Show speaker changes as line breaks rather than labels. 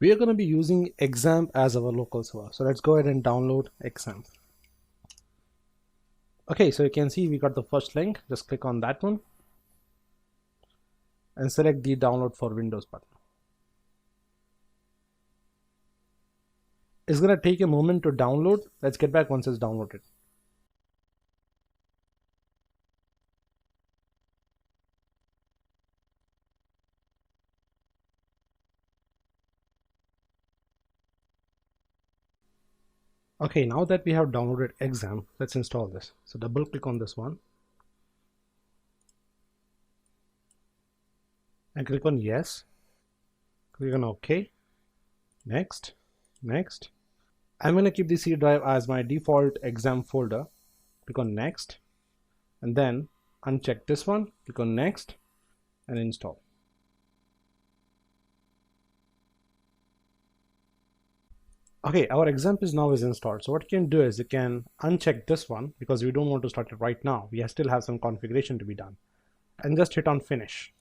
We are going to be using Xampp as our local server. So let's go ahead and download Xampp. Okay, so you can see we got the first link. Just click on that one and select the download for Windows button. It's going to take a moment to download. Let's get back once it's downloaded. Okay, now that we have downloaded Xampp, let's install this. So double click on this one and click on yes. Click on OK. Next. Next. I'm going to keep the C drive as my default Xampp folder. Click on next and then uncheck this one. Click on next and install. Okay, our Xampp is now installed. So what you can do is you can uncheck this one because we don't want to start it right now. We still have some configuration to be done, and just hit on finish.